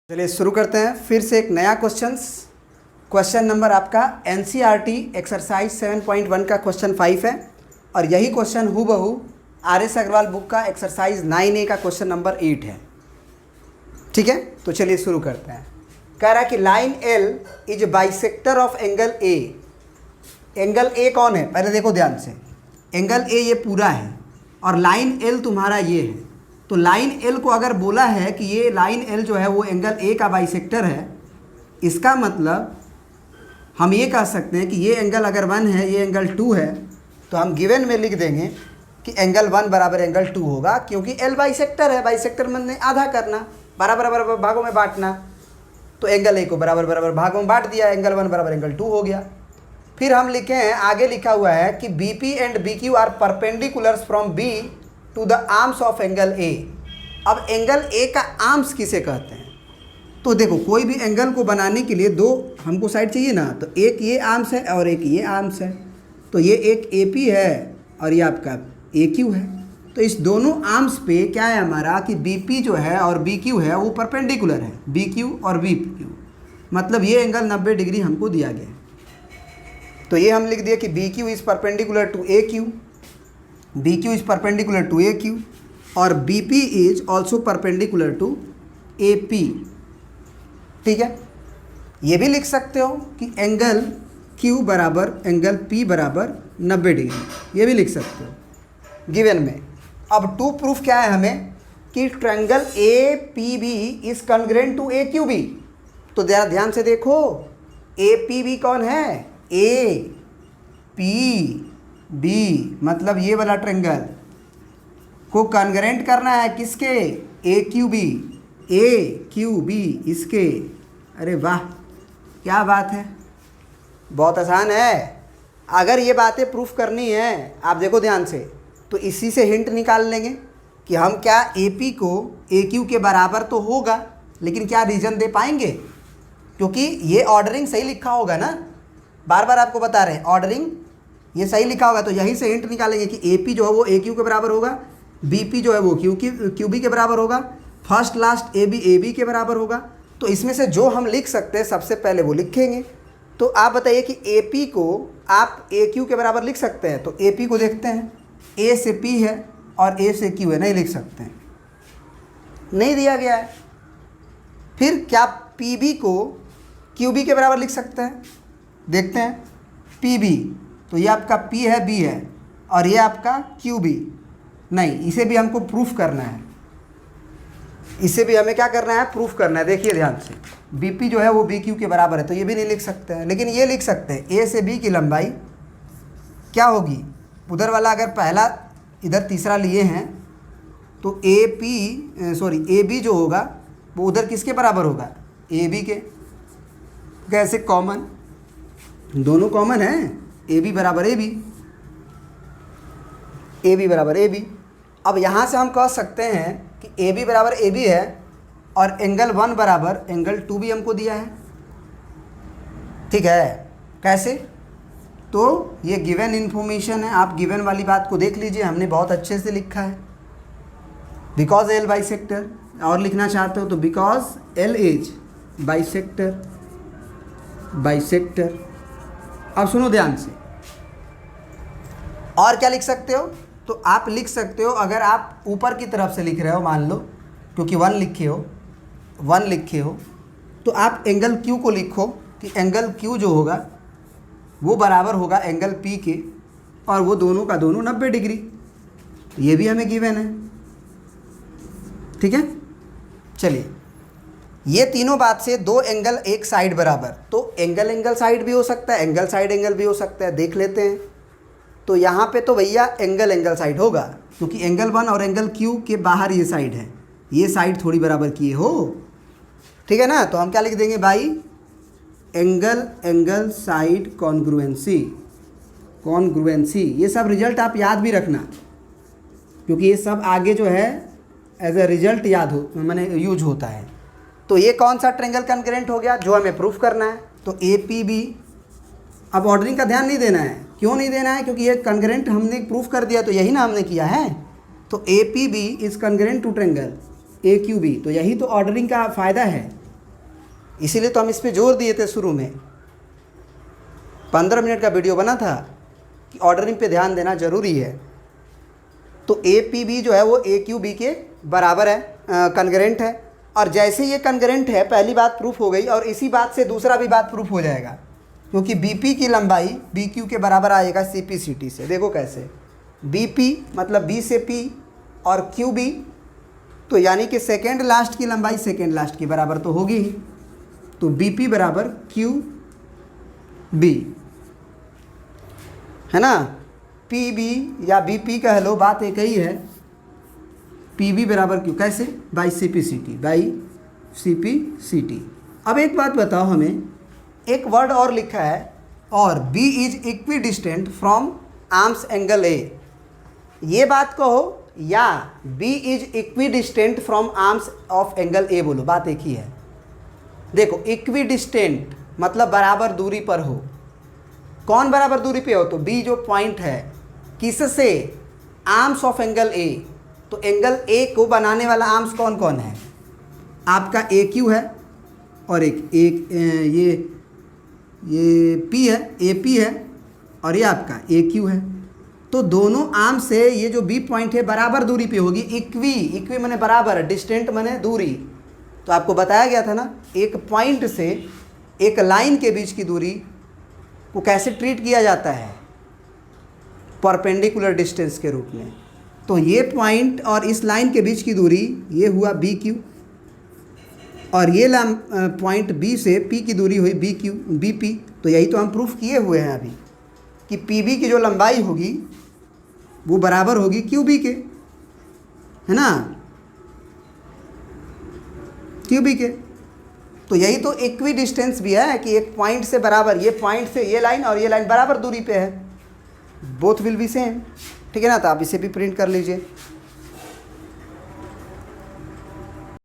चलिए शुरू करते हैं फिर से एक नया क्वेश्चन नंबर आपका एनसीईआरटी एक्सरसाइज 7.1 का क्वेश्चन 5 है और यही क्वेश्चन हूबहू आर.एस. अग्रवाल बुक का एक्सरसाइज 9A का क्वेश्चन नंबर 8 है। ठीक है, तो चलिए शुरू करते हैं। कह रहा है कि line L is bisector of angle A. Angle A कौन है, पहले देखो ध्यान से। एंगल ए ये पूरा है और लाइन एल तुम्हारा ये है। तो लाइन एल को अगर बोला है कि ये लाइन एल जो है वो एंगल ए का बाइसेक्टर है, इसका मतलब हम ये कह सकते हैं कि ये एंगल अगर 1 है, ये एंगल 2 है, तो हम गिवन में लिख देंगे कि एंगल 1 बराबर एंगल 2 होगा, क्योंकि एल बाइसेक्टर है। बाइसेक्टर मतलब आधा करना, बराबर बराबर भागों में बांटना। तो एंगल ए को बराबर बराबर भागों में बांट दिया, एंगल 1 बराबर एंगल 2 हो गया। फिर हम लिखे हैं, आगे लिखा हुआ है कि B P and B Q R perpendiculars from B to the arms of angle A. अब एंगल ए का आर्म्स किसे कहते हैं? तो देखो, कोई भी एंगल को बनाने के लिए दो हमको साइड चाहिए ना, तो एक ये आर्म्स है और एक ये आर्म्स है। तो ये एक ए पी है और ये आपका ए क्यू है। तो इस दोनों आर्म्स पे क्या है हमारा कि बी पी जो है और बी क्यू है वो परपेंडिकुलर है, बी क्यू और बी क्यू। मतलब ये एंगल 90 डिग्री हमको दिया गया है। तो ये हम लिख दिए कि B Q is perpendicular to A Q, B Q is perpendicular to A Q और B P is also perpendicular to A P. ठीक है, ये भी लिख सकते हो कि एंगल क्यू बराबर एंगल पी बराबर 90 डिग्री, ये भी लिख सकते हो गिवन में। अब टू प्रूफ क्या है हमें कि triangle A P B is congruent to A Q B. तो ज़रा ध्यान से देखो, ए पी बी कौन है? ए पी बी, मतलब ये वाला ट्रायंगल को कॉन्ग्रुएंट करना है किसके? ए क्यू बी, ए क्यू बी इसके। अरे वाह, क्या बात है, बहुत आसान है। अगर ये बातें प्रूफ करनी है, आप देखो ध्यान से, तो इसी से हिंट निकाल लेंगे कि हम क्या ए पी को ए क्यू के बराबर तो होगा, लेकिन क्या रीजन दे पाएंगे? क्योंकि ये ऑर्डरिंग सही लिखा होगा ना, बार बार आपको बता रहे हैं ऑर्डरिंग ये सही लिखा होगा। तो यहीं से हिंट निकालेंगे कि ए पी जो है वो ए क्यू के बराबर होगा, बी पी जो है वो क्यू बी के बराबर होगा, फर्स्ट लास्ट ए बी के बराबर होगा। तो इसमें से जो हम लिख सकते हैं सबसे पहले वो लिखेंगे। तो आप बताइए कि ए पी को आप ए क्यू के बराबर लिख सकते हैं? तो ए पी को देखते हैं, ए से पी है और ए से क्यू है, नहीं लिख सकते हैं, नहीं दिया गया है। फिर क्या पी बी को क्यू बी के बराबर लिख सकते हैं? देखते हैं, पी बी, तो ये आपका पी है, बी है, और ये आपका क्यू बी, नहीं, इसे भी हमको प्रूफ करना है। इसे भी हमें क्या करना है? प्रूफ करना है। देखिए ध्यान से, बी पी जो है वो बी क्यू के बराबर है, तो ये भी नहीं लिख सकते हैं, लेकिन ये लिख सकते हैं ए से बी की लंबाई क्या होगी? उधर वाला अगर पहला इधर तीसरा लिए हैं तो ए बी जो होगा वो उधर किसके बराबर होगा? ए बी के। कैसे? कॉमन, दोनों कॉमन हैं, ए बी बराबर ए बी, ए बी बराबर ए बी। अब यहाँ से हम कह सकते हैं कि ए बी बराबर ए बी है और एंगल 1 बराबर एंगल 2 भी हमको दिया है। ठीक है, कैसे? तो ये गिवन इन्फॉर्मेशन है, आप गिवन वाली बात को देख लीजिए, हमने बहुत अच्छे से लिखा है। बिकॉज एल बाइसेक्टर, और लिखना चाहते हो तो बिकॉज एल इज बाइसेक्टर। अब सुनो ध्यान से, और क्या लिख सकते हो? तो आप लिख सकते हो, अगर आप ऊपर की तरफ से लिख रहे हो, मान लो क्योंकि 1 लिखे हो, तो आप एंगल क्यू को लिखो कि एंगल क्यू जो होगा वो बराबर होगा एंगल पी के, और वो दोनों का दोनों 90 डिग्री। ये भी हमें गिवन है। ठीक है, चलिए, ये तीनों बात से दो एंगल एक साइड बराबर, तो एंगल साइड भी हो सकता है, एंगल साइड एंगल भी हो सकता है, देख लेते हैं। तो यहाँ पे तो भैया एंगल साइड होगा, क्योंकि एंगल 1 और एंगल क्यू के बाहर ये साइड है, ये साइड थोड़ी बराबर किए हो। ठीक है ना, तो हम क्या लिख देंगे भाई? Angle side congruency. ये सब रिजल्ट आप याद भी रखना, क्योंकि ये सब आगे जो है एज ए रिजल्ट मैंने यूज होता है। तो ये कौन सा ट्रायंगल कॉन्ग्रुएंट हो गया जो हमें प्रूफ करना है? तो ए पी बी। अब ऑर्डरिंग का ध्यान नहीं देना है, क्यों नहीं देना है? क्योंकि ये कॉन्ग्रुएंट हमने प्रूफ कर दिया, तो यही ना हमने किया है। तो A P B is congruent to triangle A Q B, तो यही तो ऑर्डरिंग का फ़ायदा है इसीलिए तो हम इस पे जोर दिए थे शुरू में, 15 मिनट का वीडियो बना था कि ऑर्डरिंग पे ध्यान देना ज़रूरी है। तो ए पी बी जो है वो ए क्यू बी के बराबर है, कन्ग्रेंट है। और जैसे ये कन्ग्रेंट है, पहली बात प्रूफ हो गई, और इसी बात से दूसरा भी बात प्रूफ हो जाएगा, क्योंकि बी पी की लंबाई बी क्यू के बराबर आएगा सी पी सी टी से। देखो कैसे, बी पी मतलब बी से पी और क्यू बी, तो यानी कि सेकेंड लास्ट की लंबाई सेकेंड लास्ट की बराबर तो होगी ही। तो बी पी बराबर क्यू बी, है ना। पी बी या बी पी कह लो, बात एक ही है। पी बी बराबर क्यू, कैसे, by C P C T, by C P C T. अब एक बात बताओ, हमें एक वर्ड और लिखा है, और B is equidistant from arms angle A. ये बात कहो या B is equidistant from arms of angle A बोलो, बात एक ही है। देखो, इक्वी डिस्टेंट मतलब बराबर दूरी पर हो। कौन बराबर दूरी पे हो? तो बी जो पॉइंट है, किससे? आर्म्स ऑफ एंगल ए। तो एंगल ए को बनाने वाला आर्म्स कौन कौन है? आपका ए क्यू है, और एक ये पी है, ए पी है, और ये आपका ए क्यू है। तो दोनों आर्म से ये जो बी पॉइंट है बराबर दूरी पे होगी। इक्वी माने बराबर, डिस्टेंट माने दूरी। तो आपको बताया गया था ना, एक पॉइंट से एक लाइन के बीच की दूरी को कैसे ट्रीट किया जाता है? परपेंडिकुलर डिस्टेंस के रूप में। तो ये पॉइंट और इस लाइन के बीच की दूरी ये हुआ बी क्यू, और ये पॉइंट बी से पी की दूरी हुई बी पी। तो यही तो हम प्रूफ किए हुए हैं अभी कि पी बी की जो लंबाई होगी वो बराबर होगी क्यू बी के, है ना, क्यू बी के। तो यही तो इक्वी डिस्टेंस भी है कि एक पॉइंट से बराबर, ये पॉइंट से ये लाइन और ये लाइन बराबर दूरी पे है, बोथ विल बी सेम, ठीक है ना। तो आप इसे भी प्रिंट कर लीजिए।